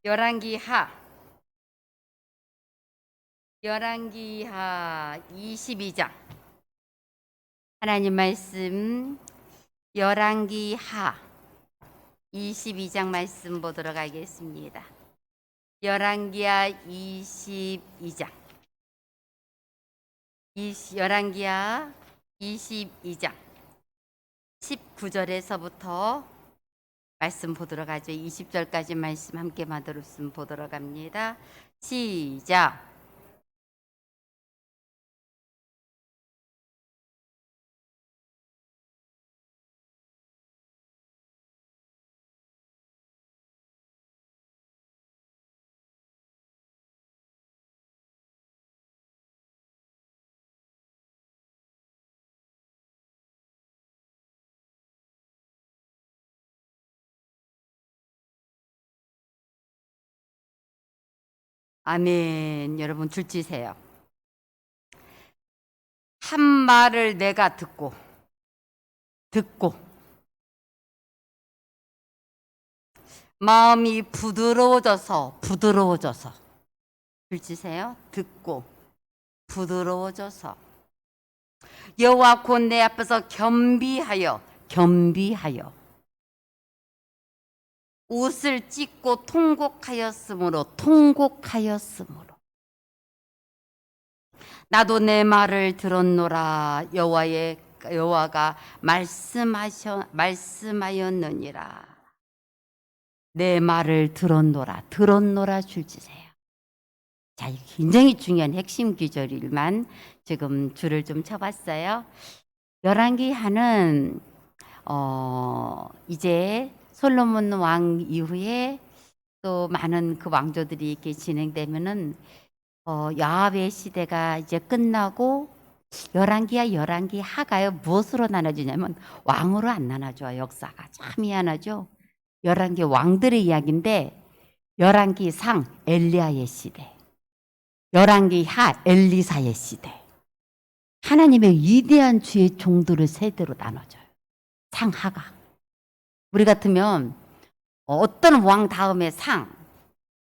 열왕기하 22장 하나님 말씀 열왕기하 22장 말씀 보도록 하겠습니다. 열왕기하 22장 열왕기하 22장 19절에서부터 말씀 보도록 하죠. 20절까지 말씀 함께 보도록 합니다. 시작. 아멘. 여러분 줄지세요. 한 말을 내가 듣고 마음이 부드러워져서 줄지세요. 듣고 부드러워져서 여호와 곧 내 앞에서 겸비하여 옷을 찢고 통곡하였으므로 나도 내 말을 들었노라. 여호와가 말씀하였느니라. 내 말을 들었노라 줄지세요. 자, 굉장히 중요한 핵심 구절일만 지금 줄을 좀 쳐봤어요. 열왕기하는 이제 솔로몬 왕 이후에 또 많은 그 왕조들이 이렇게 진행되면은 야합의 시대가 이제 끝나고 열왕기하가요 무엇으로 나눠지냐면 왕으로 안 나눠져요. 역사가 참 희한하죠. 열왕기 왕들의 이야기인데 열왕기상 엘리야의 시대, 열왕기하 엘리사의 시대. 하나님의 위대한 주의 종들을 세대로 나눠져요. 상하가. 우리 같으면 어떤 왕 다음에 상,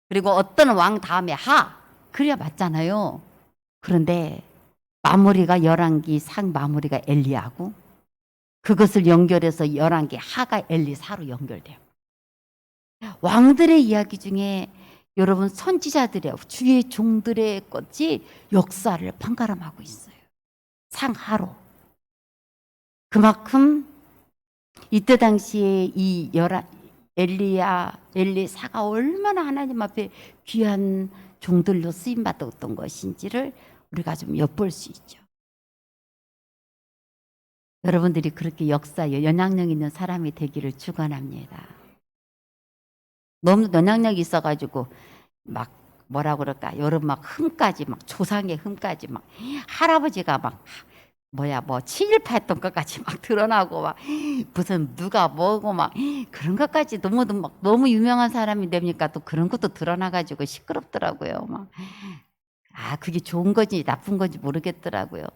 그리고 어떤 왕 다음에 하, 그래야 맞잖아요. 그런데 마무리가 열왕기상 마무리가 엘리야고, 그것을 연결해서 열왕기 하가 엘리사로 연결돼요. 왕들의 이야기 중에 여러분 선지자들의 주의 종들의 것이 역사를 판가름하고 있어요. 상하로. 그만큼 이때 당시에 이 엘리사가 얼마나 하나님 앞에 귀한 종들로 쓰임받았던 것인지를 우리가 좀 엿볼 수 있죠. 여러분들이 그렇게 역사에 영향력 있는 사람이 되기를 축원합니다. 너무 영향력이 있어가지고 막 뭐라 그럴까, 여러분 막 흠까지 막 조상의 흠까지 막 할아버지가 막 친일파했던 것까지 막 드러나고 막 무슨 누가 뭐고 막 그런 것까지 너무 유명한 사람이 되니까 또 그런 것도 드러나가지고 시끄럽더라고요. 막 그게 좋은 건지 나쁜 건지 모르겠더라고요.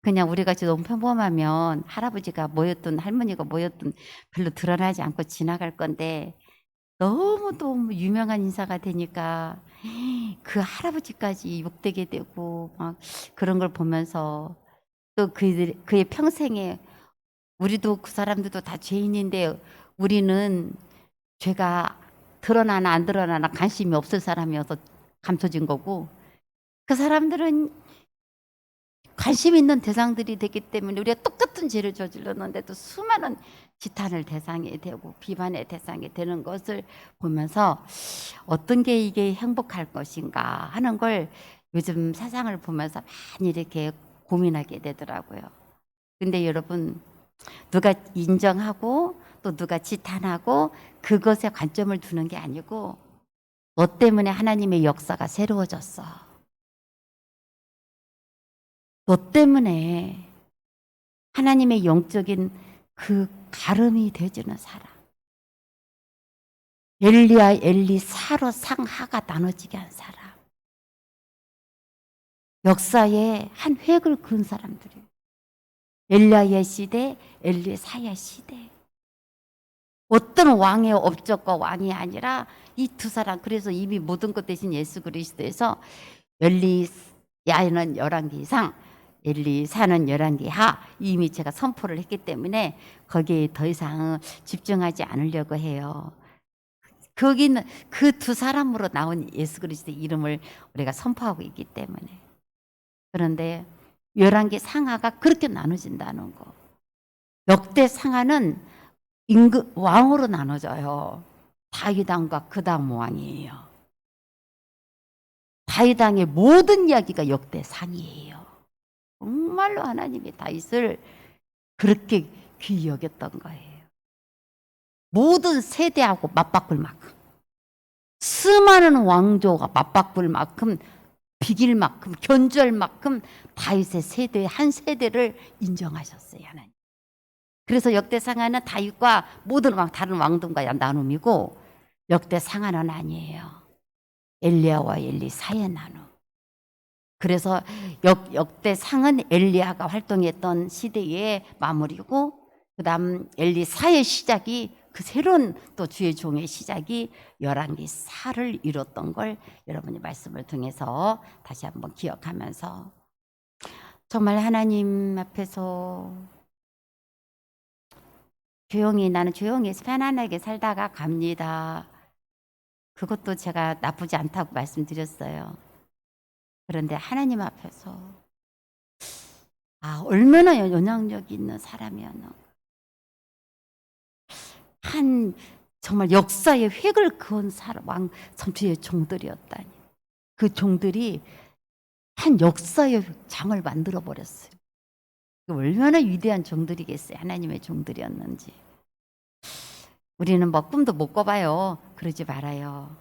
그냥 우리 같이 너무 평범하면 할아버지가 뭐였든 할머니가 뭐였든 별로 드러나지 않고 지나갈 건데 너무 유명한 인사가 되니까 그 할아버지까지 욕되게 되고 막 그런 걸 보면서 또 그의 평생에 우리도 그 사람들도 다 죄인인데 우리는 죄가 드러나나 안 드러나나 관심이 없을 사람이어서 감춰진 거고, 그 사람들은 관심 있는 대상들이 되기 때문에 우리가 똑같은 죄를 저질렀는데도 수많은 지탄을 대상이 되고 비판의 대상이 되는 것을 보면서 어떤 게 이게 행복할 것인가 하는 걸 요즘 세상을 보면서 많이 이렇게 고민하게 되더라고요. 근데 여러분, 누가 인정하고 또 누가 지탄하고 그것에 관점을 두는 게 아니고 너 때문에 하나님의 역사가 새로워졌어. 너 때문에 하나님의 영적인 그 가름이 되지는 사람. 엘리야, 엘리사로 상하가 나눠지게 한 사람. 역사에 한 획을 그은 사람들이에요. 엘리야의 시대, 엘리사의 시대. 어떤 왕의 업적과 왕이 아니라 이 두 사람. 그래서 이미 모든 것 대신 예수 그리스도에서 엘리야는 열왕기 상, 엘리사는 열왕기 하 이미 제가 선포를 했기 때문에 거기에 더 이상 집중하지 않으려고 해요. 거기는 그 두 사람으로 나온 예수 그리스도의 이름을 우리가 선포하고 있기 때문에. 그런데 열왕기 상하가 그렇게 나눠진다는 거. 역대 상하는 임금 왕으로 나눠져요. 다윗 왕과 그 다음 왕이에요. 다윗 왕의 모든 이야기가 역대 상이에요. 정말로 하나님이 다윗을 그렇게 귀히 여겼던 거예요. 모든 세대하고 맞바꿀 만큼, 수많은 왕조가 맞바꿀 만큼, 비길 만큼, 견주할 만큼 다윗의 세대 한 세대를 인정하셨어요, 하나님. 그래서 역대 상하는 다윗과 모든 왕, 다른 왕들과 나눔이고, 역대 상하는 아니에요. 엘리야와 엘리사의 나눔. 그래서 역대 상은 엘리야가 활동했던 시대의 마무리고, 그 다음 엘리사의 시작이, 그 새로운 또 주의 종의 시작이 열왕기 사를 이뤘던 걸 여러분이 말씀을 통해서 다시 한번 기억하면서, 정말 하나님 앞에서 나는 조용히 편안하게 살다가 갑니다. 그것도 제가 나쁘지 않다고 말씀드렸어요. 그런데 하나님 앞에서 얼마나 영향력 있는 사람이었나. 정말 역사의 획을 그은 왕 전투의 종들이었다니. 그 종들이 한 역사의 장을 만들어 버렸어요. 얼마나 위대한 종들이겠어요. 하나님의 종들이었는지. 우리는 뭐 꿈도 못 꿔봐요. 그러지 말아요.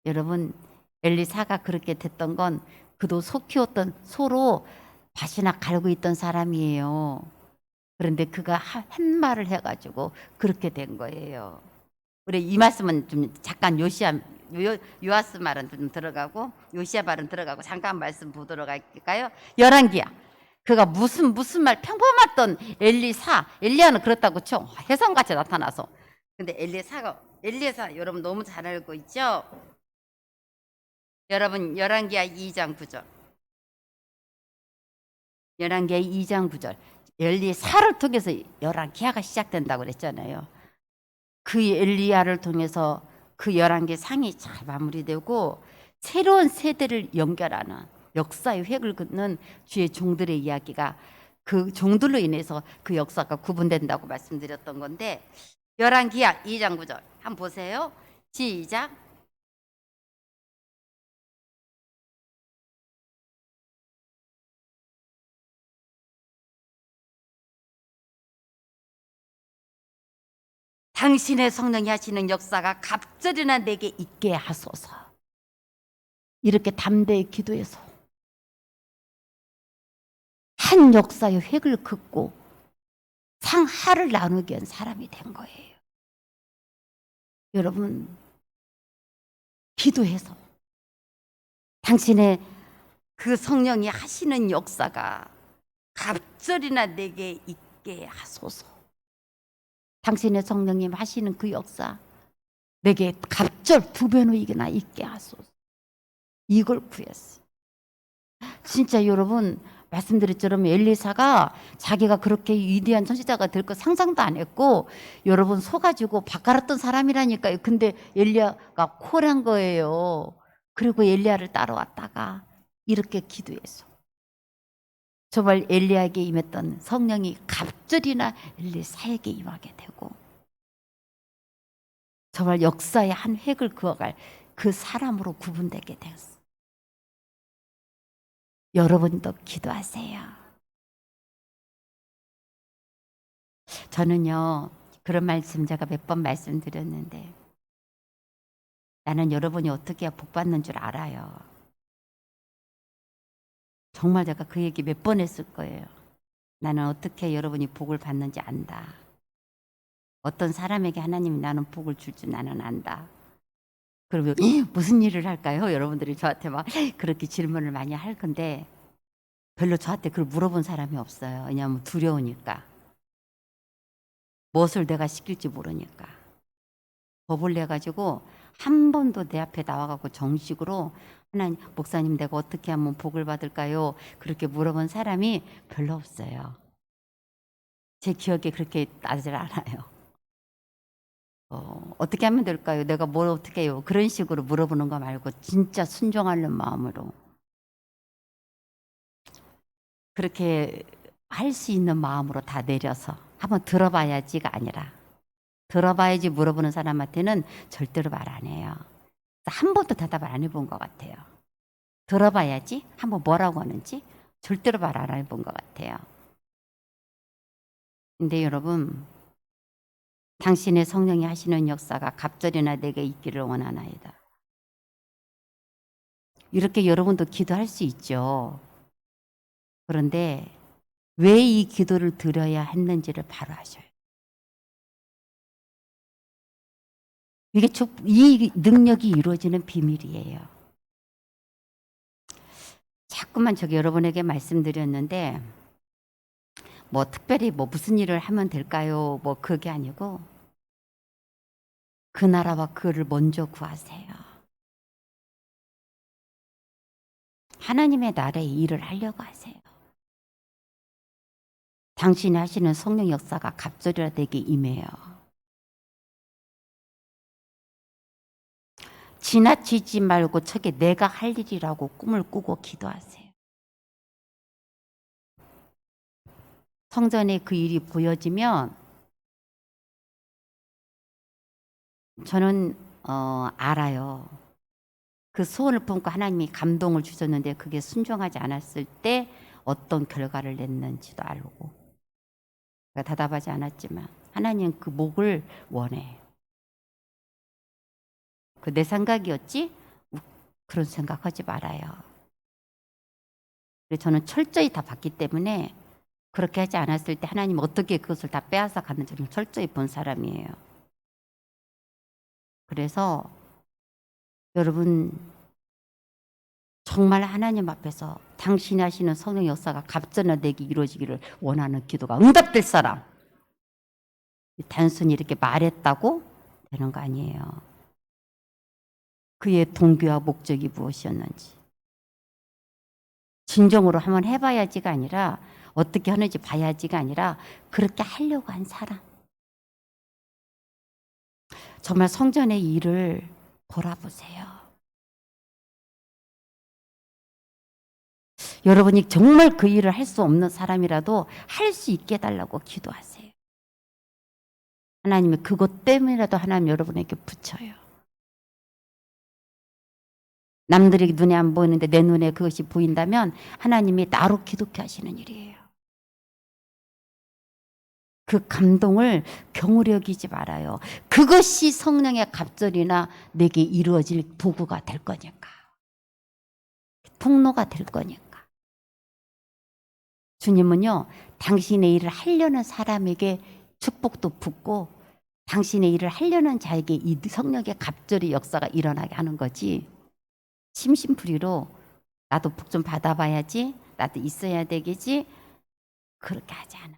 여러분, 엘리사가 그렇게 됐던 건 그도 소 키웠던 소로 밭이나 갈고 있던 사람이에요. 그런데 그가 한 말을 해가지고 그렇게 된 거예요. 우리 이 말씀은 좀 잠깐 요아스 말은 좀 들어가고 요시야 말은 들어가고 잠깐 말씀 보도록 할까요? 열왕기야. 그가 무슨 말 평범했던 엘리야는 그렇다고 쳐. 혜성같이 나타나서. 근데 엘리사 여러분 너무 잘 알고 있죠? 여러분 열왕기야 2장 9절. 열왕기야 2장 9절. 엘리사를 통해서 열왕기야가 시작된다고 그랬잖아요. 그 엘리야를 통해서 그 열왕기 상이 잘 마무리되고 새로운 세대를 연결하는 역사의 획을 긋는 주의 종들의 이야기가 그 종들로 인해서 그 역사가 구분된다고 말씀드렸던 건데, 열왕기야 2장 9절 한번 보세요. 시작. 당신의 성령이 하시는 역사가 갑절이나 내게 있게 하소서. 이렇게 담대히 기도해서 한 역사의 획을 긋고 상하를 나누게 한 사람이 된 거예요. 여러분, 기도해서 당신의 그 성령이 하시는 역사가 갑절이나 내게 있게 하소서. 당신의 성령님 하시는 그 역사 내게 갑절 2배나 있게 하소서. 이걸 구했어요. 진짜 여러분, 말씀드렸처럼 엘리사가 자기가 그렇게 위대한 선지자가 될 거 상상도 안 했고, 여러분 속아지고 바꿔랐던 사람이라니까요. 근데 엘리야가 콜한 거예요. 그리고 엘리야를 따라왔다가 이렇게 기도해서 정말 엘리야에게 임했던 성령이 갑절이나 엘리사에게 임하게 되고, 정말 역사의 한 획을 그어갈 그 사람으로 구분되게 되었어요. 여러분도 기도하세요. 저는요, 그런 말씀 제가 몇 번 말씀드렸는데, 나는 여러분이 어떻게 해야 복 받는 줄 알아요. 정말 제가 그 얘기 몇 번 했을 거예요. 나는 어떻게 여러분이 복을 받는지 안다. 어떤 사람에게 하나님이 나는 복을 줄 줄 나는 안다. 그러면 무슨 일을 할까요? 여러분들이 저한테 막 그렇게 질문을 많이 할 건데, 별로 저한테 그걸 물어본 사람이 없어요. 왜냐하면 두려우니까. 무엇을 내가 시킬지 모르니까. 법을 내 가지고 한 번도 내 앞에 나와 갖고 정식으로 하나님, 목사님 내가 어떻게 하면 복을 받을까요? 그렇게 물어본 사람이 별로 없어요. 제 기억에 그렇게 나질 않아요. 어떻게 하면 될까요? 내가 뭘 어떻게 해요? 그런 식으로 물어보는 거 말고 진짜 순종하는 마음으로 그렇게 할 수 있는 마음으로 다 내려서 한번 들어봐야지가 아니라 들어봐야지 물어보는 사람한테는 절대로 말 안 해요. 한 번도 대답을 안 해본 것 같아요. 들어봐야지 한번 뭐라고 하는지 절대로 말 안 해본 것 같아요. 근데 여러분, 당신의 성령이 하시는 역사가 갑절이나 내게 있기를 원하나이다. 이렇게 여러분도 기도할 수 있죠. 그런데 왜 이 기도를 드려야 했는지를 바로 아셔요. 이게 이 능력이 이루어지는 비밀이에요. 자꾸만 저기 여러분에게 말씀드렸는데 뭐 특별히 뭐 무슨 일을 하면 될까요? 뭐 그게 아니고 그 나라와 그를 먼저 구하세요. 하나님의 나라의 일을 하려고 하세요. 당신이 하시는 성령 역사가 갑절이라 되게 임해요. 지나치지 말고 저게 내가 할 일이라고 꿈을 꾸고 기도하세요. 성전에 그 일이 보여지면 저는 알아요. 그 소원을 품고 하나님이 감동을 주셨는데 그게 순종하지 않았을 때 어떤 결과를 냈는지도 알고 제가 답답하지 않았지만 하나님 그 목을 원해. 그 내 생각이었지? 그런 생각하지 말아요. 그래서 저는 철저히 다 봤기 때문에 그렇게 하지 않았을 때 하나님 어떻게 그것을 다 빼앗아 갔는지를 철저히 본 사람이에요. 그래서 여러분 정말 하나님 앞에서 당신이 하시는 성령 역사가 갑절나되게 이루어지기를 원하는 기도가 응답될 사람. 단순히 이렇게 말했다고 되는 거 아니에요. 그의 동기와 목적이 무엇이었는지 진정으로 한번 해봐야지가 아니라 어떻게 하는지 봐야지가 아니라 그렇게 하려고 한 사람. 정말 성전의 일을 돌아보세요. 여러분이 정말 그 일을 할 수 없는 사람이라도 할 수 있게 해달라고 기도하세요. 하나님이 그것 때문이라도 하나님 여러분에게 붙여요. 남들이 눈에 안 보이는데 내 눈에 그것이 보인다면 하나님이 나로 기독케 하시는 일이에요. 그 감동을 경홀히 여기지 말아요. 그것이 성령의 갑절이나 내게 이루어질 도구가 될 거니까. 통로가 될 거니까. 주님은요, 당신의 일을 하려는 사람에게 축복도 붓고 당신의 일을 하려는 자에게 이 성령의 갑절의 역사가 일어나게 하는 거지. 심심풀이로 나도 복 좀 받아봐야지, 나도 있어야 되겠지, 그렇게 하지 않아.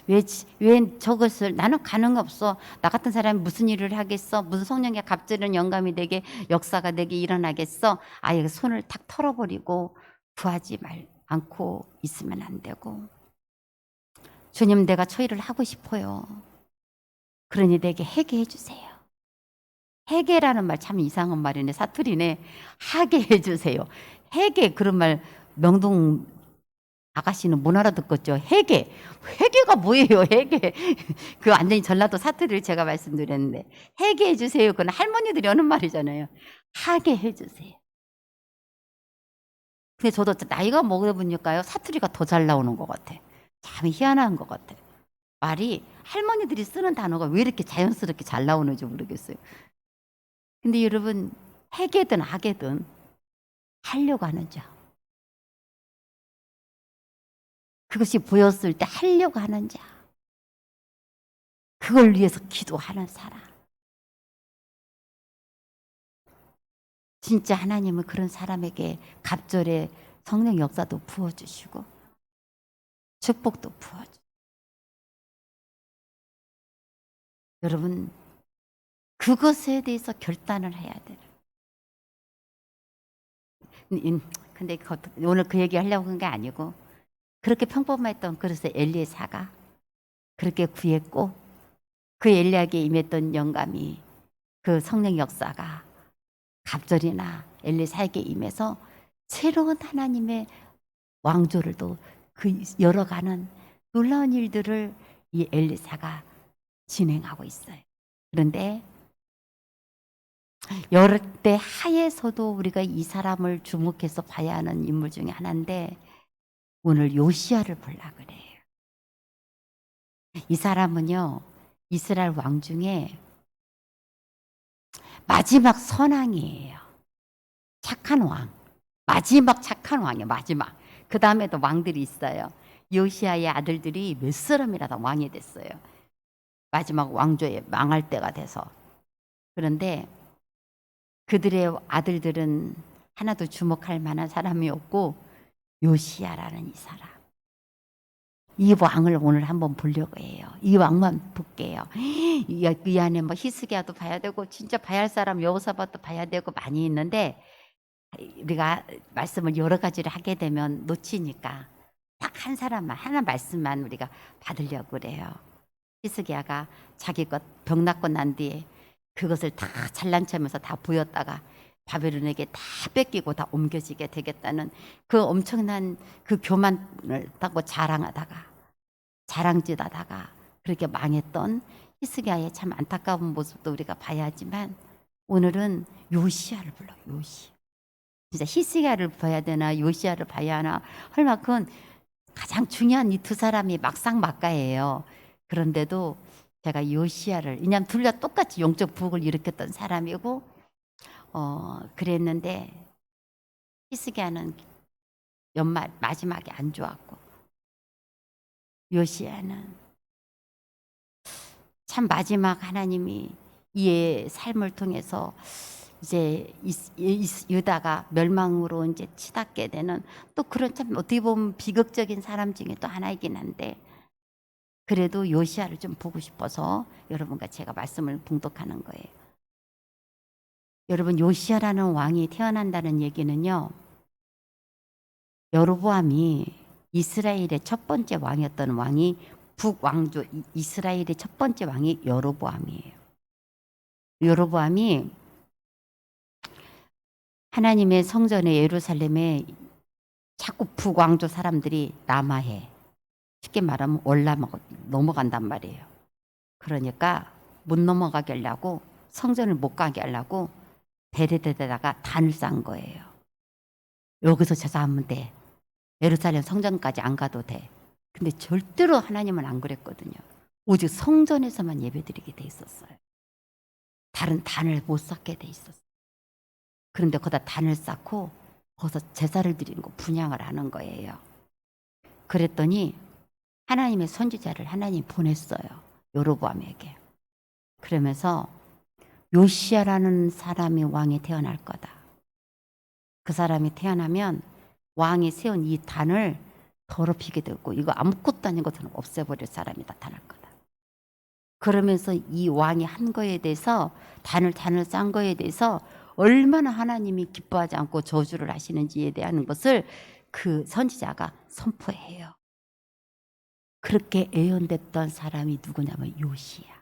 왜 저것을 나는 가능 없어. 나 같은 사람이 무슨 일을 하겠어? 무슨 성령의 갑절은 영감이 되게 역사가 되게 일어나겠어? 아예 손을 탁 털어버리고 구하지 않고 있으면 안 되고. 주님 내가 저 일을 하고 싶어요. 그러니 내게 하게 해주세요. 해게라는 말 참 이상한 말이네. 사투리네. 하게 해주세요. 해게 그런 말 명동 아가씨는 못 알아듣겠죠. 해게. 해게가 뭐예요? 해게. 그 완전히 전라도 사투리를 제가 말씀드렸는데 해게 해주세요. 그건 할머니들이 하는 말이잖아요. 하게 해주세요. 근데 저도 나이가 먹어보니까요. 사투리가 더 잘 나오는 것 같아. 참 희한한 것 같아. 말이 할머니들이 쓰는 단어가 왜 이렇게 자연스럽게 잘 나오는지 모르겠어요. 근데 여러분 해게든 하게든 하려고 하는 자. 그것이 보였을 때 하려고 하는 자. 그걸 위해서 기도하는 사람. 진짜 하나님은 그런 사람에게 갑절의 성령 역사도 부어주시고 축복도 부어주시고 여러분, 그것에 대해서 결단을 해야 돼요. 근데 오늘 그 얘기 하려고 한 게 아니고, 그렇게 평범했던 그래서 엘리사가 그렇게 구했고, 그 엘리야에게 임했던 영감이, 그 성령 역사가 갑절이나 엘리사에게 임해서 새로운 하나님의 왕조를 또 그 열어가는 놀라운 일들을 이 엘리사가 진행하고 있어요. 그런데 여러 때 하에서도 우리가 이 사람을 주목해서 봐야 하는 인물 중에 하나인데, 오늘 요시야를 보려 그래요. 이 사람은요, 이스라엘 왕 중에 마지막 선왕이에요. 착한 왕. 마지막 착한 왕이에요. 마지막. 그 다음에도 왕들이 있어요. 요시야의 아들들이 몇 사람이라도 왕이 됐어요. 마지막 왕조에 망할 때가 돼서. 그런데 그들의 아들들은 하나도 주목할 만한 사람이 없고, 요시야라는 이 사람, 이 왕을 오늘 한번 보려고 해요. 이 왕만 볼게요. 이 안에 뭐 히스기야도 봐야 되고, 진짜 봐야 할 사람 여호사밧도 봐야 되고 많이 있는데, 우리가 말씀을 여러 가지를 하게 되면 놓치니까 딱 한 사람만, 하나 말씀만 우리가 받으려고 그래요. 히스기야가 자기 것 병 낫고 난 뒤에 그것을 다 잘난 척하면서 다 보였다가 바벨론에게 다 뺏기고 다 옮겨지게 되겠다는 그 엄청난 그 교만을 타고 자랑짓하다가 그렇게 망했던 히스기야의 참 안타까운 모습도 우리가 봐야 하지만, 오늘은 요시야를 불러요. 요시야. 진짜 히스기야를 봐야 되나 요시야를 봐야 하나 할 만큼 가장 중요한 이 두 사람이 막상막하예요. 그런데도 제가 요시야를, 왜냐하면 둘 다 똑같이 영적 부흥을 일으켰던 사람이고, 그랬는데 히스기야는 마지막에 안 좋았고, 요시야는 참 마지막 하나님이 이의 삶을 통해서 이제 유다가 멸망으로 이제 치닫게 되는, 또 그런 참 어떻게 보면 비극적인 사람 중에 또 하나이긴 한데, 그래도 요시야를 좀 보고 싶어서 여러분과 제가 말씀을 봉독하는 거예요. 여러분, 요시야라는 왕이 태어난다는 얘기는요, 여로보암이 이스라엘의 첫 번째 왕이었던 왕이, 북왕조 이스라엘의 첫 번째 왕이 여로보암이에요. 여로보암이 하나님의 성전에 예루살렘에 자꾸 북왕조 사람들이 남하해, 쉽게 말하면 올라먹어 넘어간단 말이에요. 그러니까 못 넘어가게 하려고, 성전을 못 가게 하려고 베레데다가 단을 싼 거예요. 여기서 제사하면 돼. 예루살렘 성전까지 안 가도 돼. 근데 절대로 하나님은 안 그랬거든요. 오직 성전에서만 예배드리게 돼 있었어요. 다른 단을 못 쌓게 돼 있었어요. 그런데 거기다 단을 쌓고 거기서 제사를 드리는 거, 분향을 하는 거예요. 그랬더니 하나님의 선지자를 하나님이 보냈어요. 여로보암에게. 그러면서 요시야라는 사람이 왕이 태어날 거다. 그 사람이 태어나면 왕이 세운 이 단을 더럽히게 되고, 이거 아무것도 아닌 것처럼 없애버릴 사람이 나타날 거다. 그러면서 이 왕이 한 거에 대해서, 단을 쌓은 거에 대해서 얼마나 하나님이 기뻐하지 않고 저주를 하시는지에 대한 것을 그 선지자가 선포해요. 그렇게 예언됐던 사람이 누구냐면 요시야.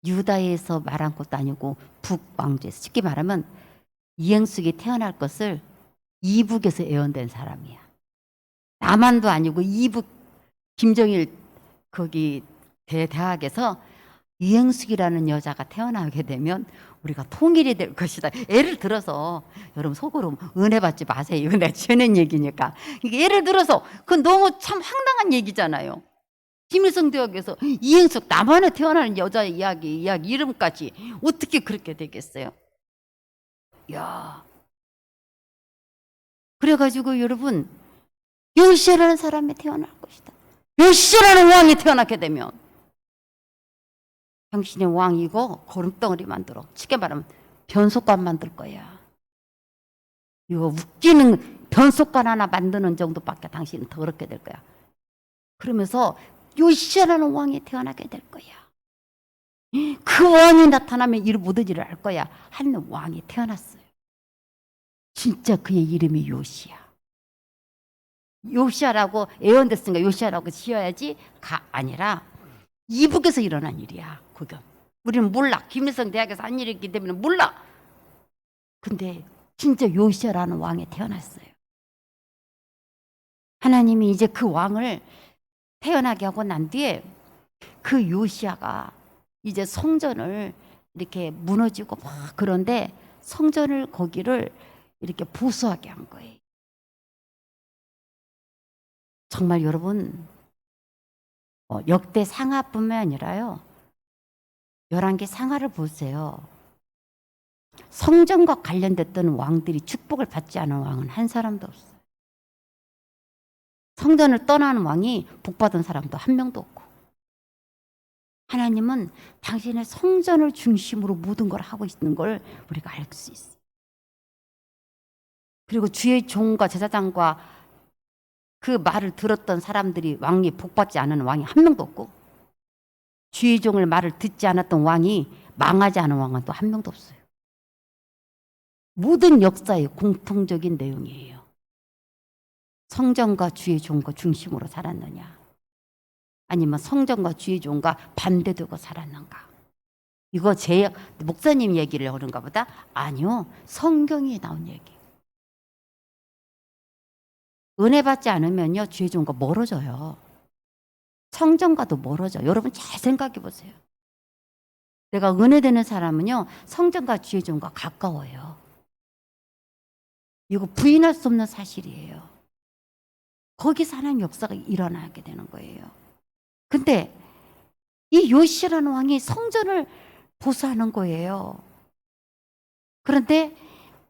유다에서 말한 것도 아니고 북왕조에서, 쉽게 말하면 이행숙이 태어날 것을 이북에서 예언된 사람이야. 남한도 아니고 이북, 김정일 거기 대학에서 이행숙이라는 여자가 태어나게 되면 우리가 통일이 될 것이다. 예를 들어서, 여러분 속으로 은혜 받지 마세요. 이거 내가 지어낸 얘기니까. 예를 들어서 그건 너무 참 황당한 얘기잖아요. 김일성 대학에서 이행숙, 남한에 태어나는 여자 이야기 이름까지 어떻게 그렇게 되겠어요? 야, 그래가지고 여러분, 요시야라는 사람이 태어날 것이다. 요시야라는 왕이 태어나게 되면 당신의 왕이고 거름덩어리 만들어, 쉽게 말하면 변속관 만들 거야. 이거 웃기는 변속관 하나 만드는 정도밖에 당신은 더럽게 될 거야. 그러면서 요시야라는 왕이 태어나게 될 거야. 그 왕이 나타나면 이 모든 일을 할 거야 하는 왕이 태어났어요. 진짜 그의 이름이 요시야. 요시아라고 예언됐으니까 요시아라고 지어야지가 아니라 이북에서 일어난 일이야. 그건 우리는 몰라. 김일성 대학에서 한 일이기 때문에 몰라. 근데 진짜 요시아라는 왕이 태어났어요. 하나님이 이제 그 왕을 태어나게 하고 난 뒤에 그 요시아가 이제 성전을 이렇게 무너지고 막 그런데 성전을 거기를 이렇게 보수하게 한 거예요. 정말 여러분 역대 상하뿐만 아니라요. 11개 상하를 보세요. 성전과 관련됐던 왕들이 축복을 받지 않은 왕은 한 사람도 없어요. 성전을 떠나는 왕이 복받은 사람도 한 명도 없고 하나님은 당신의 성전을 중심으로 모든 걸 하고 있는 걸 우리가 알 수 있어요. 그리고 주의 종과 제사장과 그 말을 들었던 사람들이 왕이 복받지 않은 왕이 한 명도 없고 주의 종을 말을 듣지 않았던 왕이 망하지 않은 왕은 또 한 명도 없어요. 모든 역사의 공통적인 내용이에요. 성전과 주의 종과 중심으로 살았느냐 아니면 성전과 주의 종과 반대되고 살았는가. 이거 제 목사님 얘기를 하는가 보다? 아니요. 성경에 나온 얘기. 은혜 받지 않으면요 주의 종과 멀어져요. 성전과도 멀어져. 여러분 잘 생각해 보세요. 내가 은혜 되는 사람은요 성전과 주의 종과 가까워요. 이거 부인할 수 없는 사실이에요. 거기서 하나님 역사가 일어나게 되는 거예요. 근데 이 요시라는 왕이 성전을 보수하는 거예요. 그런데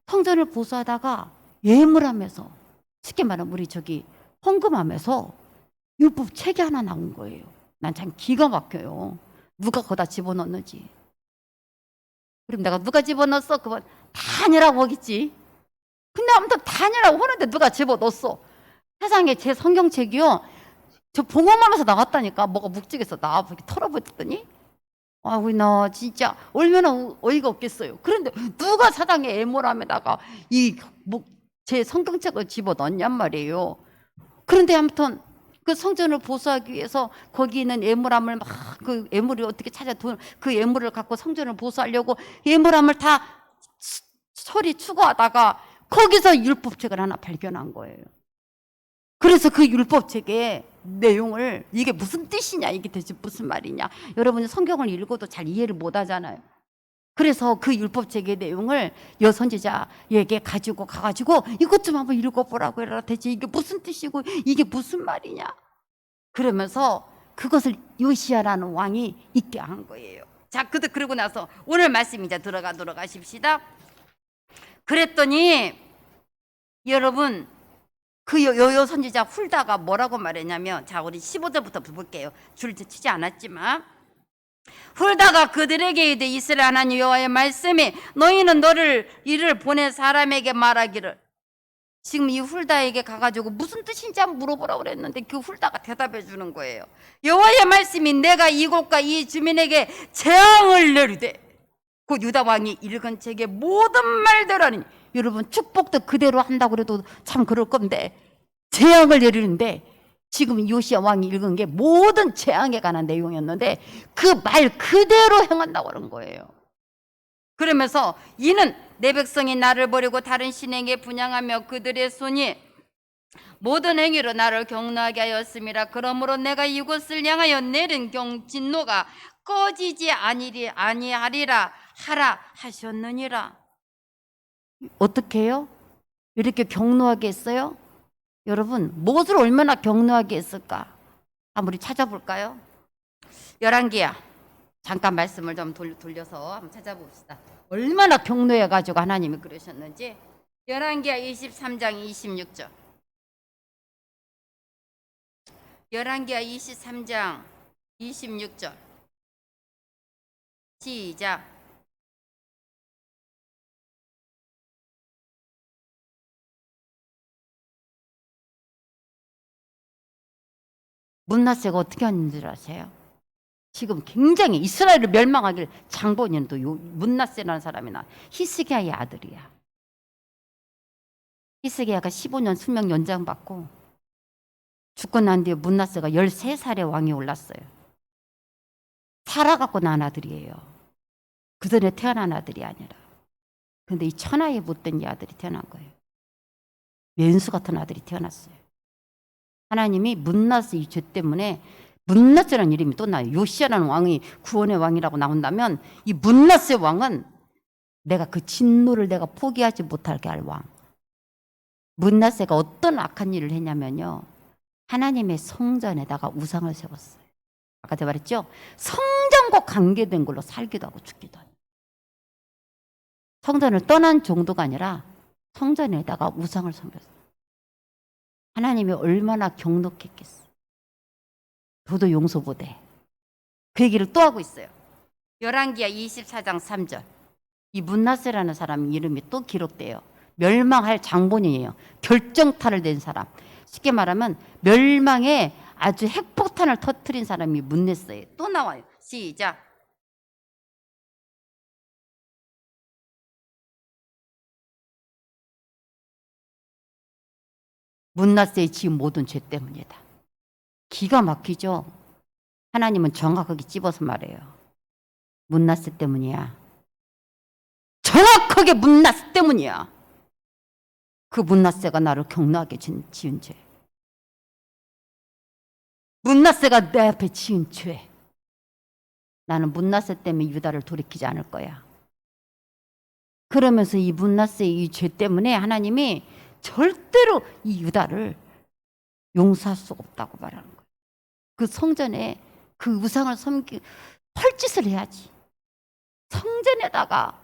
성전을 보수하다가 예물하면서 쉽게 말하면 우리 저기 헌금하면서 율법 책이 하나 나온 거예요. 난 참 기가 막혀요. 누가 거기다 집어넣는지. 그럼 내가 누가 집어넣었어? 그건 다 아니라고 하겠지. 근데 아무튼 다 아니라고 하는데 누가 집어넣었어? 세상에 제 성경책이요. 저 봉헌하면서 나왔다니까. 뭐가 묵직해서 나와 이렇게 털어버렸더니 아우 나 진짜 얼마나 어이가 없겠어요. 그런데 누가 사당의 애모람에다가 제 성경책을 집어넣냔 말이에요. 그런데 아무튼 그 성전을 보수하기 위해서 거기 있는 애물함을 막 그 애물을 어떻게 찾아 그 애물을 갖고 성전을 보수하려고 애물함을 다 소리 추구하다가 거기서 율법책을 하나 발견한 거예요. 그래서 그 율법책의 내용을 이게 무슨 뜻이냐 이게 대체 무슨 말이냐 여러분이 성경을 읽어도 잘 이해를 못 하잖아요. 그래서 그 율법책의 내용을 여선지자에게 가지고 가가지고 이것 좀 한번 읽어보라고 해라. 대체 이게 무슨 뜻이고 이게 무슨 말이냐 그러면서 그것을 요시아라는 왕이 읽게 한 거예요. 자, 그러고 나서 오늘 말씀 이제 들어가도록 하십시다. 그랬더니 여러분 그 여선지자 훌다가 뭐라고 말했냐면 자 우리 15절부터 볼게요. 줄 치지 않았지만 훌다가 그들에게 이르되 이스라엘 하나님 여호와의 말씀이 너희는 너를 이를 보낸 사람에게 말하기를 지금 이 훌다에게 가가지고 무슨 뜻인지 한번 물어보라고 그랬는데 그 훌다가 대답해 주는 거예요. 여호와의 말씀이 내가 이곳과 이 주민에게 재앙을 내리되 그 유다 왕이 읽은 책의 모든 말대로니 여러분 축복도 그대로 한다고 그래도 참 그럴 건데 재앙을 내리는데 지금 요시야 왕이 읽은 게 모든 재앙에 관한 내용이었는데 그 말 그대로 행한다고 그런 거예요. 그러면서 이는 내 백성이 나를 버리고 다른 신에게 분향하며 그들의 손이 모든 행위로 나를 경노하게 하였음이라. 그러므로 내가 이곳을 향하여 내린 진노가 꺼지지 아니하리라 하라 하셨느니라. 어떻게 해요? 이렇게 경노하게 했어요? 여러분 무엇을 얼마나 경노하게 했을까? 한번 우리 찾아볼까요? 열왕기야 잠깐 말씀을 좀 돌려서 한번 찾아봅시다. 얼마나 경노해가지고 하나님이 그러셨는지. 열왕기야 23장 26절. 열왕기야 23장 26절. 시작. 문하세가 어떻게 하는 줄 아세요? 지금 굉장히 이스라엘을 멸망하길 장본인도 문낫세라는 사람이나 히스기야의 아들이야. 히스기야가 15년 수명 연장받고 죽고 난 뒤에 문낫세가 13살에 왕이 올랐어요. 살아갖고 난 아들이에요. 그 전에 태어난 아들이 아니라. 근데 이 천하에 못된 이 아들이 태어난 거예요. 왼수 같은 아들이 태어났어요. 하나님이 문낫세 이 죄 때문에 문낫세라는 이름이 또 나요. 요시아라는 왕이 구원의 왕이라고 나온다면 이 문낫세 왕은 내가 그 진노를 내가 포기하지 못하게 할 왕. 문낫세가 어떤 악한 일을 했냐면요. 하나님의 성전에다가 우상을 세웠어요. 아까 제가 말했죠. 성전과 관계된 걸로 살기도 하고 죽기도 하고. 성전을 떠난 정도가 아니라 성전에다가 우상을 섬겼어요. 하나님이 얼마나 경록했겠어요. 저도 용서 못해. 그 얘기를 또 하고 있어요. 열왕기하 24장 3절. 이 문낫세라는 사람 이름이 또 기록돼요. 멸망할 장본인이에요. 결정타를 낸 사람. 쉽게 말하면 멸망에 아주 핵폭탄을 터뜨린 사람이 문낫세예요. 또 나와요. 시작. 문낫세의 지은 모든 죄 때문이다. 기가 막히죠. 하나님은 정확하게 찝어서 말해요. 문낫세 때문이야. 정확하게 문낫세 때문이야. 그 문낫세가 나를 경노하게 지은 죄. 문낫세가 내 앞에 지은 죄. 나는 문낫세 때문에 유다를 돌이키지 않을 거야. 그러면서 이 문낫세의 이 죄 때문에 하나님이 절대로 이 유다를 용서할 수가 없다고 말하는 거예요. 그 성전에 그 우상을 헐짓을 해야지. 성전에다가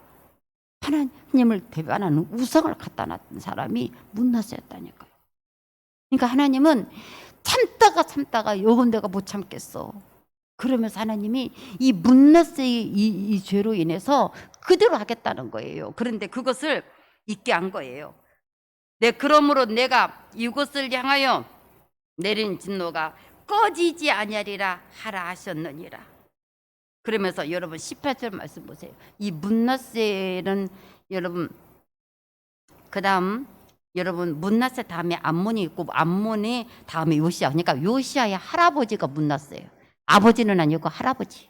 하나님을 배반하는 우상을 갖다 놨던 사람이 문낫세였다니까요. 그러니까 하나님은 참다가 요건 내가 못 참겠어. 그러면서 하나님이 이 문낫세의 이 죄로 인해서 그대로 하겠다는 거예요. 그런데 그것을 잊게 한 거예요. 그러므로 내가 이곳을 향하여 내린 진노가 꺼지지 아니하리라 하라 하셨느니라. 그러면서 여러분 18절 말씀 보세요. 이 문낫세는 여러분 그 다음 여러분 문낫세 다음에 암몬이 있고 암몬이 다음에 요시야. 그러니까 요시야의 할아버지가 문낫세예요. 아버지는 아니고 할아버지.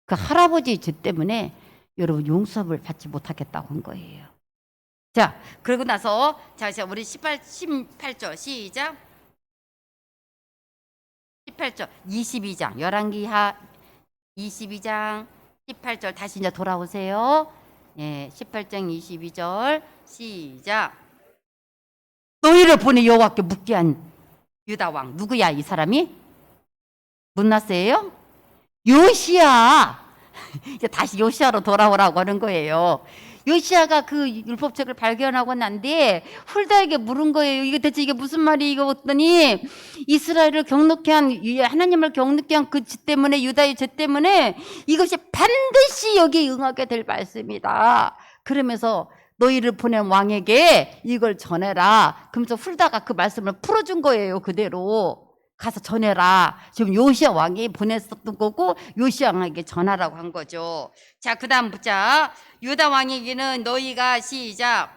그 할아버지 죄 때문에 여러분 용서를 받지 못하겠다고 한 거예요. 자, 그러고 나서 자 우리 18절 시작. 18절 22장 열왕기하 22장 18절 다시 이제 돌아오세요. 예, 18장 22절 시작. 너희를 보내 여호와께 묻게 한 유다 왕 누구야? 이 사람이 문낫세예요? 요시야. 이제 다시 요시야로 돌아오라고 하는 거예요. 요시야가 그 율법책을 발견하고 난 뒤에 훌다에게 물은 거예요. 이게 대체 이게 무슨 말이 이거 했더니 이스라엘을 경록케 한 하나님을 경록케 한 그 죄 때문에 유다의 죄 때문에 이것이 반드시 여기에 응하게 될 말씀이다. 그러면서 너희를 보낸 왕에게 이걸 전해라. 그러면서 훌다가 그 말씀을 풀어준 거예요. 그대로. 가서 전해라. 지금 요시야 왕이 보냈었던 거고 요시야 왕에게 전하라고 한 거죠. 자, 그 다음 보자. 유다 왕에게는 너희가 시작.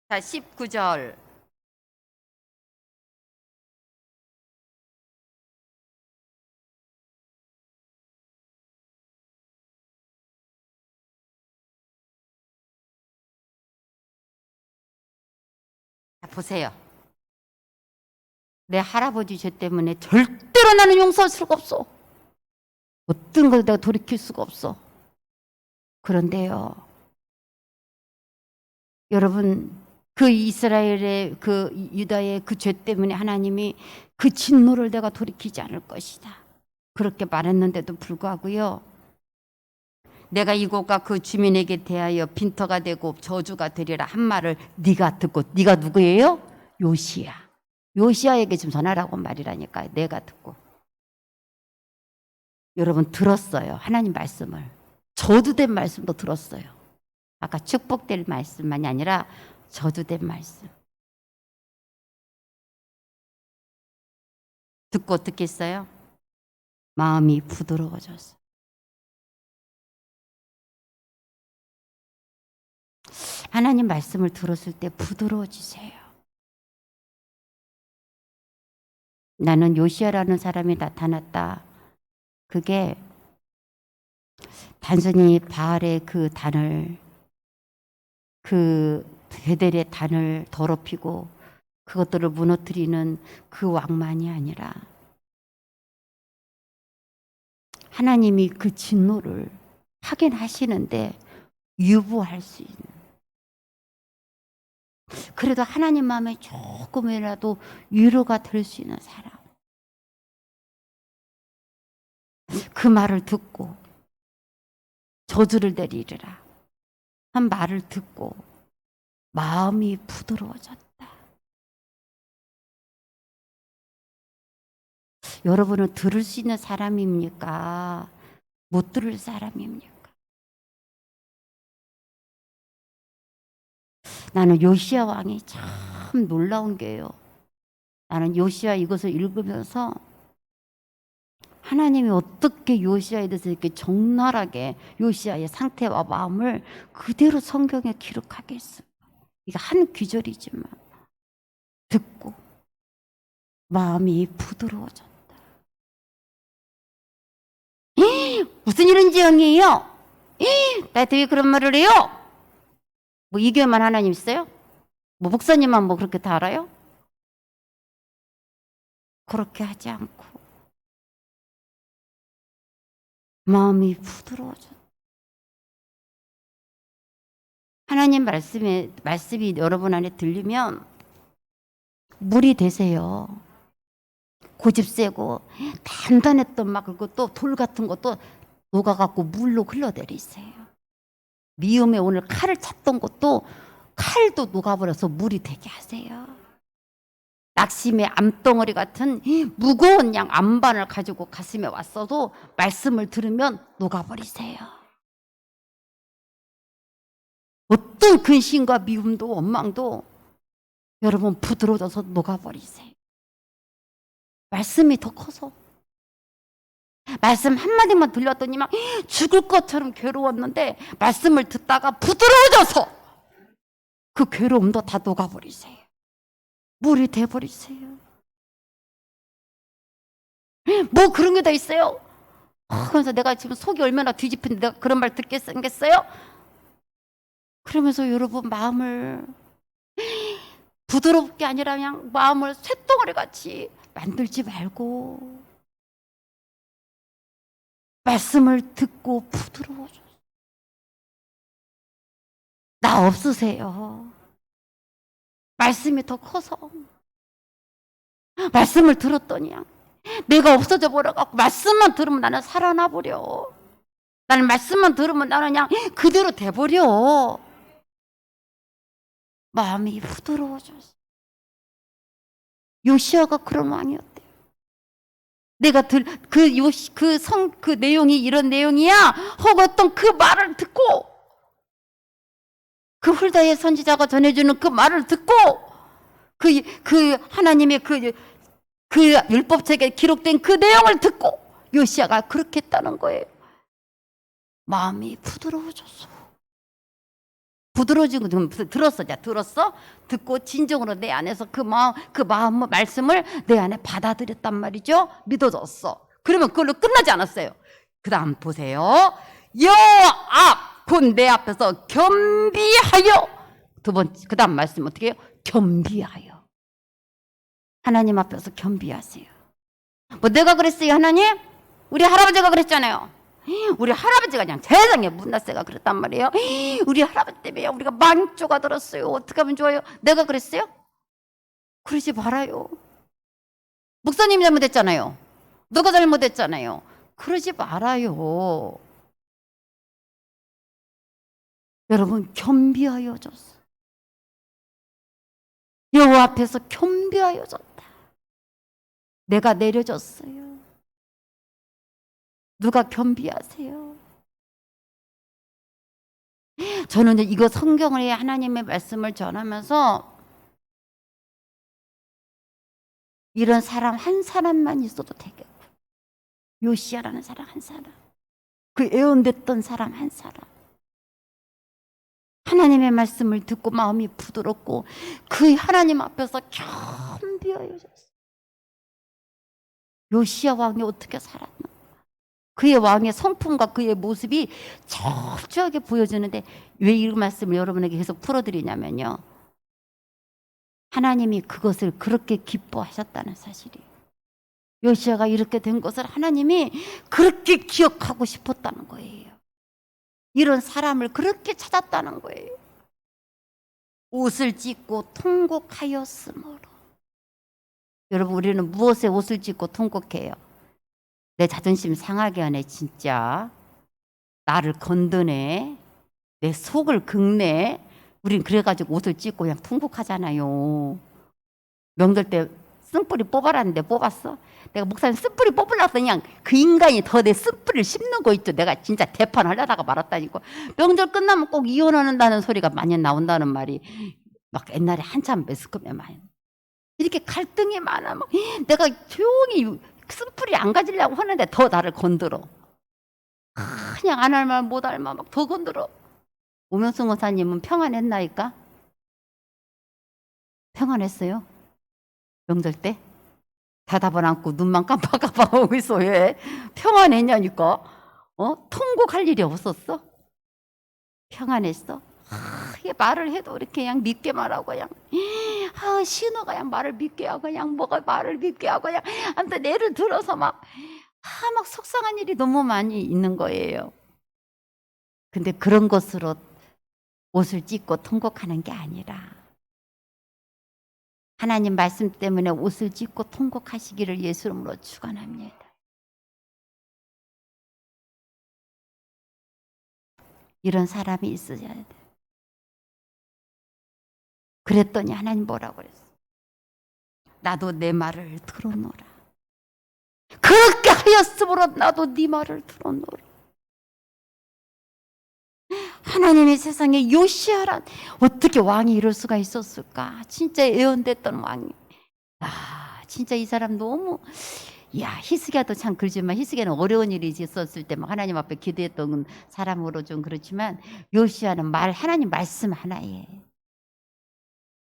자, 19절. 자, 보세요. 내 할아버지 죄 때문에 절대로 나는 용서할 수가 없어. 어떤 걸 내가 돌이킬 수가 없어. 그런데요, 여러분, 그 이스라엘의 그 유다의 그 죄 때문에 하나님이 그 진노를 내가 돌이키지 않을 것이다. 그렇게 말했는데도 불구하고요, 내가 이곳과 그 주민에게 대하여 빈터가 되고 저주가 되리라 한 말을 네가 듣고, 네가 누구예요? 요시야. 요시야에게 좀 전하라고 말이라니까요. 내가 듣고. 여러분 들었어요. 하나님 말씀을. 저주된 말씀도 들었어요. 아까 축복될 말씀만이 아니라 저주된 말씀. 듣고 듣겠어요? 마음이 부드러워졌어. 하나님 말씀을 들었을 때 부드러워지세요. 나는 요시야라는 사람이 나타났다. 그게 단순히 바알의 그 단을, 그 베델의 단을 더럽히고 그것들을 무너뜨리는 그 왕만이 아니라 하나님이 그 진노를 확인하시는데 유보할 수 있는, 그래도 하나님 마음에 조금이라도 위로가 될 수 있는 사람. 그 말을 듣고 저주를 내리리라 한 말을 듣고 마음이 부드러워졌다. 여러분은 들을 수 있는 사람입니까? 못 들을 사람입니까? 나는 요시야 왕이 참 놀라운 게요. 나는 요시야 이것을 읽으면서 하나님이 어떻게 요시야에 대해서 이렇게 적나라하게 요시야의 상태와 마음을 그대로 성경에 기록하겠어요. 이게 한 귀절이지만 듣고 마음이 부드러워졌다. 무슨 일인지 영이에요? 나한테 왜 그런 말을 해요? 뭐 이교만 하나님 있어요? 뭐 목사님만 뭐 그렇게 다 알아요? 그렇게 하지 않고 마음이 부드러워졌다. 하나님 말씀이 여러분 안에 들리면 물이 되세요. 고집 세고 단단했던 막 그리고 또 돌 같은 것도 녹아갖고 물로 흘러내리세요. 미움에 오늘 칼을 찼던 것도 칼도 녹아버려서 물이 되게 하세요. 낙심의 암덩어리 같은 무거운 양 암반을 가지고 가슴에 왔어도 말씀을 들으면 녹아버리세요. 어떤 근심과 미움도 원망도 여러분 부드러워져서 녹아버리세요. 말씀이 더 커서. 말씀 한마디만 들렸더니 막 죽을 것처럼 괴로웠는데 말씀을 듣다가 부드러워져서 그 괴로움도 다 녹아버리세요. 물이 돼버리세요. 뭐 그런 게 다 있어요? 그래서 내가 지금 속이 얼마나 뒤집힌데 내가 그런 말 듣게 생겼어요? 그러면서 여러분 마음을 부드럽게 아니라 그냥 마음을 쇳덩어리 같이 만들지 말고 말씀을 듣고 부드러워져. 나 없으세요. 말씀이 더 커서. 말씀을 들었더니 내가 없어져 버려갖고 말씀만 들으면 나는 살아나 버려. 나는 말씀만 들으면 나는 그냥 그대로 돼버려. 마음이 부드러워졌어. 요시야가 그런 왕이었대요. 내가 그 내용이 이런 내용이야 하고 어떤 그 말을 듣고 그 훌다의 선지자가 전해주는 그 말을 듣고 그 하나님의 그 율법책에 기록된 그 내용을 듣고 요시야가 그렇게 했다는 거예요. 마음이 부드러워졌어. 부드러워진 거 들었어? 들었어? 듣고 진정으로 내 안에서 그 마음 말씀을 내 안에 받아들였단 말이죠. 믿어졌어. 그러면 그걸로 끝나지 않았어요. 그 다음 보세요. 여호와 곧 내 앞에서 겸비하여. 두 번째 그 다음 말씀 어떻게 해요? 겸비하여. 하나님 앞에서 겸비하세요. 뭐 내가 그랬어요 하나님? 우리 할아버지가 그랬잖아요. 우리 할아버지가 그냥 세상에 문나세가 그랬단 말이에요. 우리 할아버지 때문에 우리가 망조가 들었어요. 어떻게 하면 좋아요? 내가 그랬어요? 그러지 말아요. 목사님이 잘못했잖아요. 너가 잘못했잖아요. 그러지 말아요. 여러분 겸비하여 졌어. 여호와 앞에서 겸비하여 졌다. 내가 내려졌어요. 누가 겸비하세요? 저는 이거 성경의 하나님의 말씀을 전하면서 이런 사람 한 사람만 있어도 되겠고, 요시야라는 사람 한 사람, 그 예언됐던 사람 한 사람, 하나님의 말씀을 듣고 마음이 부드럽고 그 하나님 앞에서 겸비하여졌어요. 요시야 왕이 어떻게 살았나? 그의 왕의 성품과 그의 모습이 철저하게 보여주는데, 왜 이 말씀을 여러분에게 계속 풀어드리냐면요, 하나님이 그것을 그렇게 기뻐하셨다는 사실이에요. 요시야가 이렇게 된 것을 하나님이 그렇게 기억하고 싶었다는 거예요. 이런 사람을 그렇게 찾았다는 거예요. 옷을 찢고 통곡하였으므로. 여러분, 우리는 무엇에 옷을 찢고 통곡해요? 내 자존심 상하게 하네, 진짜. 나를 건드네, 내 속을 긁네. 우린 그래가지고 옷을 찢고 그냥 통곡하잖아요. 명절 때 쓴뿌리 뽑아라는데 뽑았어? 내가 목사님 쓴뿌리 뽑으려고 그냥 그 인간이 더 내 쓴뿌리를 씹는 거 있죠. 내가 진짜 대판하려다가 말았다니까. 명절 끝나면 꼭 이혼한다는 소리가 많이 나온다는 말이 막 옛날에 한참 매스컴에 많이. 이렇게 갈등이 많아. 막 내가 조용히 쓴뿌리 안 가지려고 하는데 더 나를 건드려. 그냥 안 할 말 못 할 말 막 더 건드려. 오명순 권사님은 평안했나이까? 평안했어요? 명절 때? 대답을 않고 눈만 깜빡깜빡하고 있어. 왜? 평안했냐니까? 통곡할 일이 없었어? 평안했어? 이게 말을 해도 이렇게 그냥 믿게 말하고 그냥 신호가 그냥 말을 믿게 하고 그냥 뭐가 말을 믿게 하고 그냥 아무튼 예를 들어서 막 속상한 일이 너무 많이 있는 거예요. 근데 그런 것으로 옷을 찢고 통곡하는 게 아니라 하나님 말씀 때문에 옷을 찢고 통곡하시기를 예수 이름으로 축원합니다. 이런 사람이 있어야 돼. 그랬더니 하나님 뭐라고 그랬어? 나도 내 말을 들어놓으라. 그렇게 하였으므로 나도 네 말을 들어놓으라. 하나님의 세상에 요시야란 어떻게 왕이 이럴 수가 있었을까? 진짜 예언됐던 왕이. 진짜 이 사람 너무, 히스기야도 참 그러지만 히스기야는 어려운 일이 있었을 때 막 하나님 앞에 기도했던 사람으로 좀 그렇지만, 요시야는 하나님 말씀 하나에.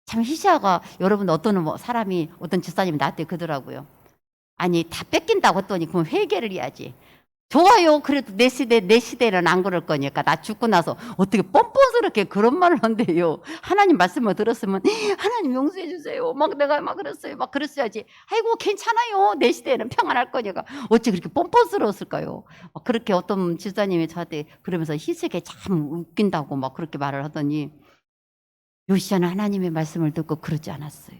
참 히스기야가, 여러분 어떤 사람이, 어떤 집사님이 나한테 그러더라고요. 아니 다 뺏긴다고 했더니 그럼 회개를 해야지. 좋아요. 그래도 내 시대는 안 그럴 거니까. 나 죽고 나서 어떻게 뻔뻔스럽게 그런 말을 한대요. 하나님 말씀을 들었으면 하나님 용서해 주세요. 내가 그랬어요. 그랬어야지. 아이고 괜찮아요. 내 시대는 평안할 거니까. 어찌 그렇게 뻔뻔스러웠을까요? 그렇게 어떤 집사님이 저한테 그러면서 희색에 참 웃긴다고 그렇게 말을 하더니, 요시야는 하나님의 말씀을 듣고 그러지 않았어요.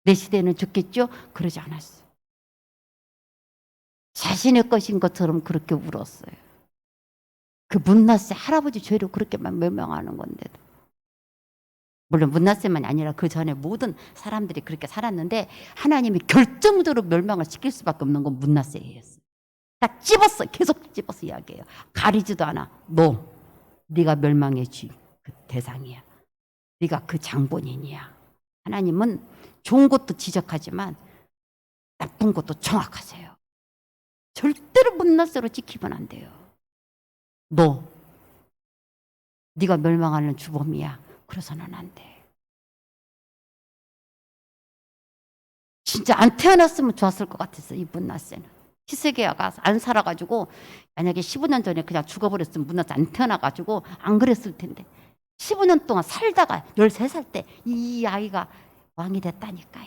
내 시대는 죽겠죠? 그러지 않았어요. 자신의 것인 것처럼 그렇게 울었어요. 그 문나세 할아버지 죄로 그렇게만 멸망하는 건데도. 물론 문나세만이 아니라 그 전에 모든 사람들이 그렇게 살았는데 하나님이 결정적으로 멸망을 시킬 수밖에 없는 건 문나세였어요. 딱 찝었어. 계속 찝어서 이야기해요. 가리지도 않아. 네가 멸망의 그 대상이야. 네가 그 장본인이야. 하나님은 좋은 것도 지적하지만 나쁜 것도 정확하세요. 절대로 문나세로 지키면 안 돼요. 네가 멸망하는 주범이야. 그래서는 안 돼. 진짜 안 태어났으면 좋았을 것 같았어. 이 문나세는. 히스기야가 안 살아가지고 만약에 15년 전에 그냥 죽어버렸으면 문나세 안 태어나가지고 안 그랬을 텐데 15년 동안 살다가 13살 때 이 아이가 왕이 됐다니까.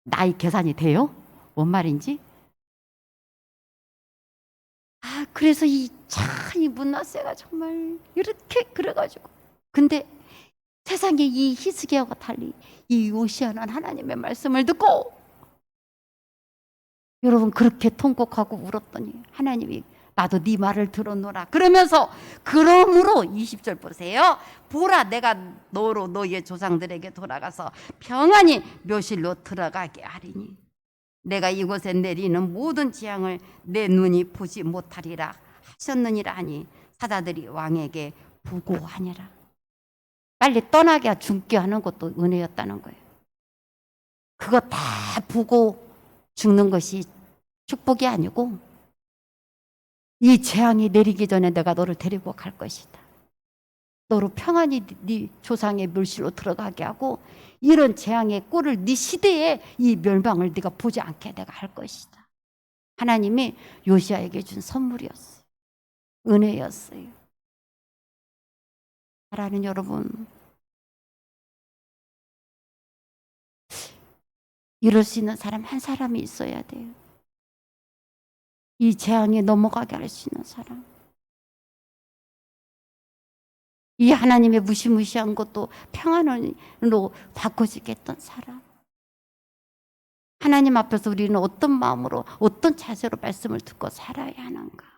나이 계산이 돼요? 뭔 말인지? 그래서 이 문나세가 정말 이렇게 그래가지고. 근데 세상에 이 히스기야와 달리 이 요시야는 하나님의 말씀을 듣고, 여러분 그렇게 통곡하고 울었더니 하나님이 나도 네 말을 들어놓으라 그러면서, 그러므로 20절 보세요. 보라, 내가 너로 너의 조상들에게 돌아가서 평안히 묘실로 들어가게 하리니 내가 이곳에 내리는 모든 재앙을 내 눈이 보지 못하리라 하셨느니라 하니 사자들이 왕에게 부고하니라. 빨리 떠나게 죽게 하는 것도 은혜였다는 거예요. 그거 다 보고 죽는 것이 축복이 아니고 이 재앙이 내리기 전에 내가 너를 데리고 갈 것이다. 너로 평안히 네 조상의 멸실로 들어가게 하고 이런 재앙의 꼴을 네 시대에 이 멸망을 네가 보지 않게 내가 할 것이다. 하나님이 요시야에게 준 선물이었어요. 은혜였어요. 사랑하는 여러분, 이럴 수 있는 사람 한 사람이 있어야 돼요. 이 재앙에 넘어가게 할 수 있는 사람. 이 하나님의 무시무시한 것도 평안으로 바꿔주게 했던 사람. 하나님 앞에서 우리는 어떤 마음으로 어떤 자세로 말씀을 듣고 살아야 하는가.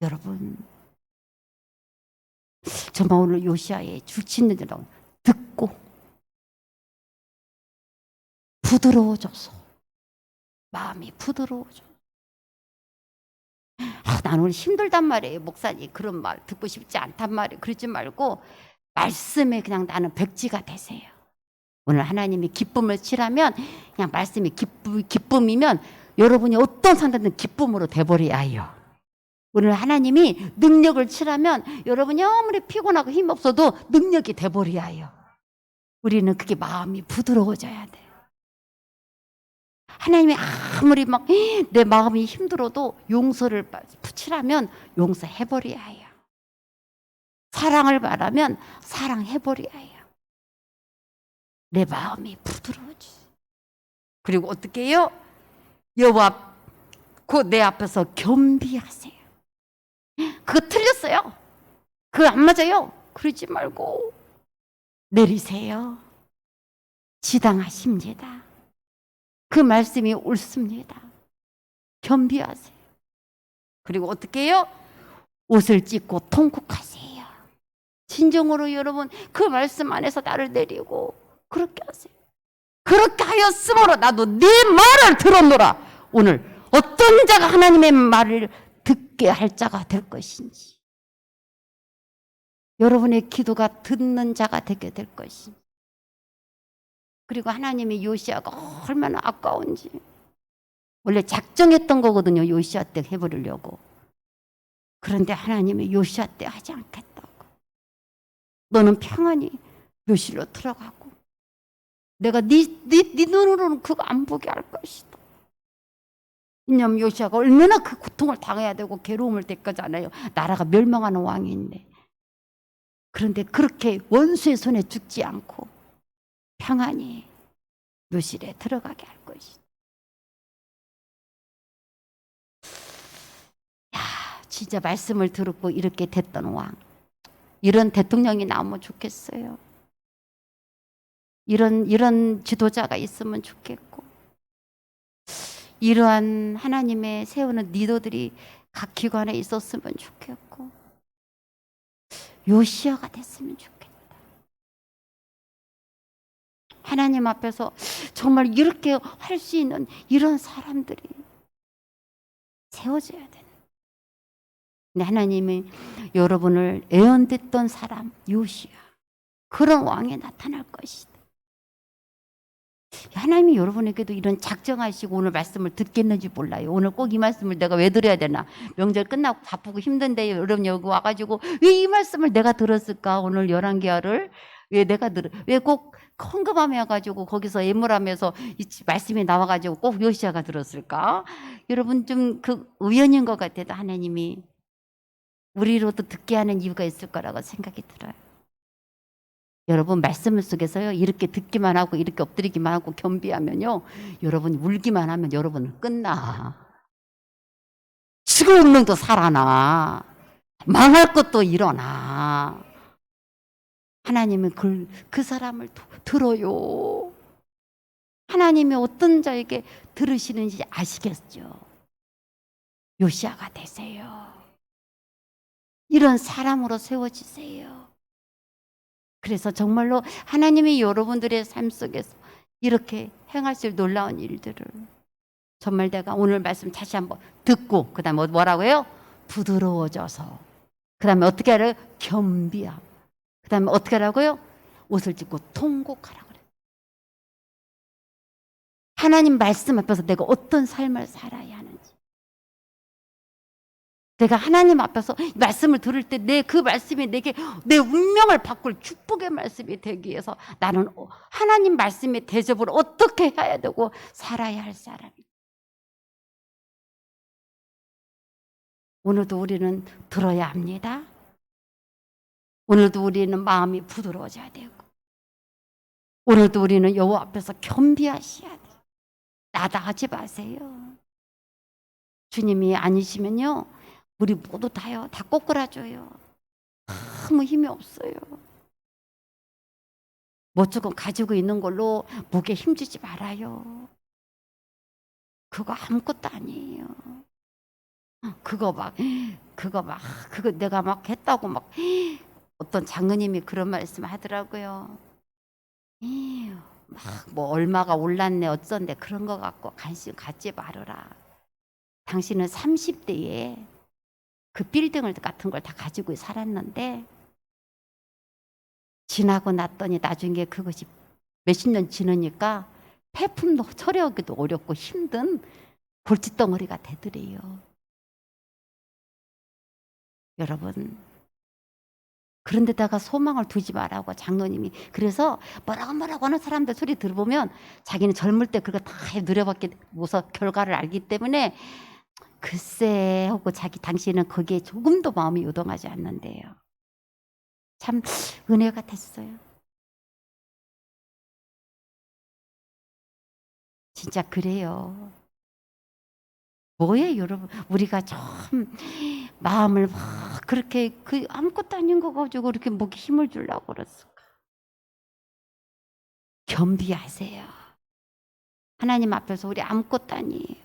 여러분, 정말 오늘 요시야의 주치는 대로 듣고 부드러워져서 마음이 부드러워져. 나는 오늘 힘들단 말이에요. 목사님 그런 말 듣고 싶지 않단 말이에요. 그러지 말고 말씀에 그냥 나는 백지가 되세요. 오늘 하나님이 기쁨을 칠하면 그냥 말씀이 기쁨이면 여러분이 어떤 상태든 기쁨으로 돼버려야 해요. 오늘 하나님이 능력을 칠하면 여러분이 아무리 피곤하고 힘없어도 능력이 돼버려야 해요. 우리는 그게 마음이 부드러워져야 돼요. 하나님이 아무리 막 내 마음이 힘들어도 용서를 칠하면 용서해버려야 해요. 사랑을 말하면 사랑해버려야 해요. 내 마음이 부드러워지. 그리고 어떻게 해요? 여호와 곧 내 앞에서 겸비하세요. 그거 틀렸어요. 그거 안 맞아요. 그러지 말고 내리세요. 지당하십니다. 그 말씀이 옳습니다. 겸비하세요. 그리고 어떻게 해요? 옷을 찢고 통곡하세요. 진정으로 여러분 그 말씀 안에서 나를 내리고 그렇게 하세요. 그렇게 하였으므로 나도 네 말을 들었노라. 오늘 어떤 자가 하나님의 말을 듣게 할 자가 될 것인지, 여러분의 기도가 듣는 자가 되게 될 것인지, 그리고 하나님의 요시야가 얼마나 아까운지. 원래 작정했던 거거든요. 요시야 때 해버리려고. 그런데 하나님이 요시야 때 하지 않겠다고. 너는 평안히 묘실로 들어가고 내가 네 눈으로는 그거 안 보게 할 것이다. 왜냐하면 요시야가 얼마나 그 고통을 당해야 되고 괴로움을 겪었잖아요. 나라가 멸망하는 왕인데. 그런데 그렇게 원수의 손에 죽지 않고 평안히 묘실에 들어가게 할 것이다. 야, 진짜 말씀을 듣고 이렇게 됐던 왕, 이런 대통령이 나오면 좋겠어요. 이런 지도자가 있으면 좋겠고, 이러한 하나님의 세우는 리더들이 각 기관에 있었으면 좋겠고, 요시야가 됐으면 좋겠다. 하나님 앞에서 정말 이렇게 할 수 있는 이런 사람들이 세워져야 되는. 근데 하나님이 여러분을 애언댔던 사람 요시야, 그런 왕이 나타날 것이다. 하나님이 여러분에게도 이런 작정하시고 오늘 말씀을 듣겠는지 몰라요. 오늘 꼭 이 말씀을 내가 왜 들어야 되나. 명절 끝나고 바쁘고 힘든데 여러분 여기 와가지고 왜 이 말씀을 내가 들었을까. 오늘 열왕기하를 왜 내가 왜 꼭 헌금하며 해가지고 거기서 예물하면서 이 말씀이 나와가지고 꼭 요시야가 들었을까. 여러분 좀 그 우연인 것 같아도 하나님이 우리로도 듣게 하는 이유가 있을 거라고 생각이 들어요. 여러분 말씀 속에서요, 이렇게 듣기만 하고 이렇게 엎드리기만 하고 겸비하면요, 여러분 울기만 하면 여러분은 끝나. 죽을 운명도 살아나. 망할 것도 일어나. 하나님은 그 사람을 들어요. 하나님이 어떤 자에게 들으시는지 아시겠죠? 요시야가 되세요. 이런 사람으로 세워지세요. 그래서 정말로 하나님이 여러분들의 삶 속에서 이렇게 행하실 놀라운 일들을 정말 내가 오늘 말씀 다시 한번 듣고, 그 다음 뭐라고요? 부드러워져서 그 다음에 어떻게 하라고요? 겸비하고 그 다음에 어떻게 하라고요? 옷을 찢고 통곡하라고 그래요. 하나님 말씀 앞에서 내가 어떤 삶을 살아야 하는지, 내가 하나님 앞에서 말씀을 들을 때 내 그 말씀이 내게 내 운명을 바꿀 축복의 말씀이 되기 위해서 나는 하나님 말씀의 대접을 어떻게 해야 되고 살아야 할 사람이에요. 오늘도 우리는 들어야 합니다. 오늘도 우리는 마음이 부드러워져야 되고, 오늘도 우리는 여호와 앞에서 겸비하셔야 돼요. 나다하지 마세요. 주님이 아니시면요, 우리 모두 다요, 다 꼬꾸라져요. 아무 힘이 없어요. 뭐 조금 가지고 있는 걸로 목에 힘주지 말아요. 그거 아무것도 아니에요. 그거 내가 막 했다고 막 어떤 장로님이 그런 말씀 하더라고요. 막 뭐 얼마가 올랐네 어쩐데 그런 거 갖고 관심 갖지 말아라. 당신은 30대에 그 빌딩을 같은 걸 다 가지고 살았는데 지나고 났더니 나중에 그것이 몇십 년 지나니까 폐품도 처리하기도 어렵고 힘든 골칫덩어리가 되더래요. 여러분, 그런 데다가 소망을 두지 말라고 장로님이. 그래서 뭐라고 하는 사람들 소리 들어보면 자기는 젊을 때 그거 다 누려봤고서 결과를 알기 때문에 글쎄 하고 당신은 거기에 조금도 마음이 요동하지 않는데요. 참 은혜가 됐어요. 진짜 그래요. 뭐예요, 여러분? 우리가 참 마음을 막 그렇게 아무것도 아닌 거 가지고 그렇게 목에 힘을 주려고 그랬을까? 겸비하세요. 하나님 앞에서 우리 아무것도 아니에요.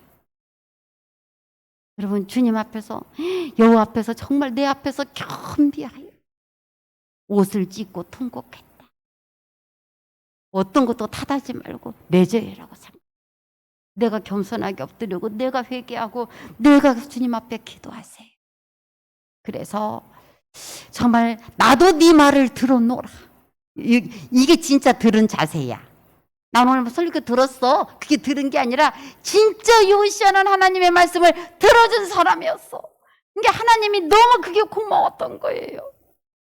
여러분, 주님 앞에서, 여호와 앞에서 정말 내 앞에서 겸비하여 옷을 찢고 통곡했다. 어떤 것도 탓하지 말고 내 죄라고 생각. 내가 겸손하게 엎드리고 내가 회개하고 내가 주님 앞에 기도하세요. 그래서 정말 나도 네 말을 들어놓으라. 이게 진짜 들은 자세야. 난 오늘 설교 들었어. 그게 들은 게 아니라 진짜 요시아는 하나님의 말씀을 들어준 사람이었어. 그러니까 하나님이 너무 그게 고마웠던 거예요.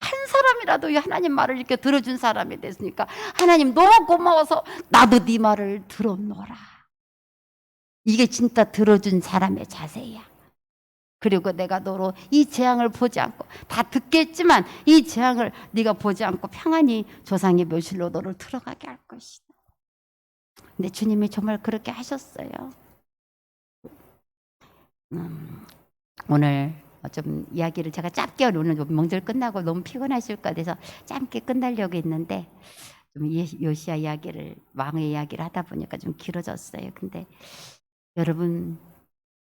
한 사람이라도 하나님 말을 이렇게 들어준 사람이 됐으니까 하나님 너무 고마워서 나도 네 말을 들어놓으라. 이게 진짜 들어준 사람의 자세야. 그리고 내가 너로 이 재앙을 보지 않고 다 듣겠지만 이 재앙을 네가 보지 않고 평안히 조상의 묘실로 너를 들어가게 할 것이다. 근데 주님이 정말 그렇게 하셨어요. 오늘 좀 이야기를 제가 짧게 오늘 명절 끝나고 너무 피곤하실 것 같아서 짧게 끝내려고 했는데 좀 요시야 이야기를 왕의 이야기를 하다 보니까 좀 길어졌어요. 근데 여러분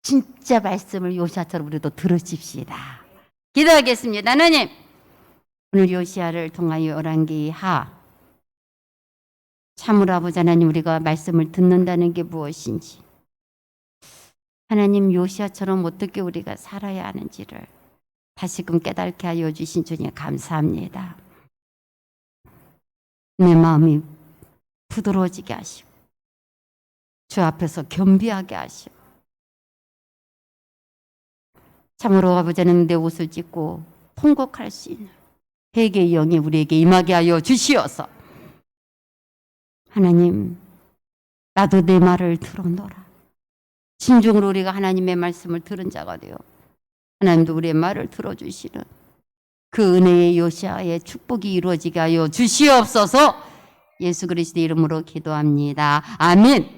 진짜 말씀을 요시야처럼 우리도 들으십시다. 기도하겠습니다. 하나님, 오늘 요시야를 통하여 열왕기하 참으로 아버지 하나님, 우리가 말씀을 듣는다는 게 무엇인지, 하나님 요시야처럼 어떻게 우리가 살아야 하는지를 다시금 깨닫게 하여 주신 주님 감사합니다. 내 마음이 부드러워지게 하시고 주 앞에서 겸비하게 하시고 참으로 아버지 하나님 내 옷을 찢고 통곡할 수 있는 회개의 영이 우리에게 임하게 하여 주시어서 하나님, 나도 내 말을 들어놓으라. 진중으로 우리가 하나님의 말씀을 들은 자가 되어 하나님도 우리의 말을 들어주시는 그 은혜의 요시아의 축복이 이루어지게 하여 주시옵소서. 예수 그리스도의 이름으로 기도합니다. 아멘.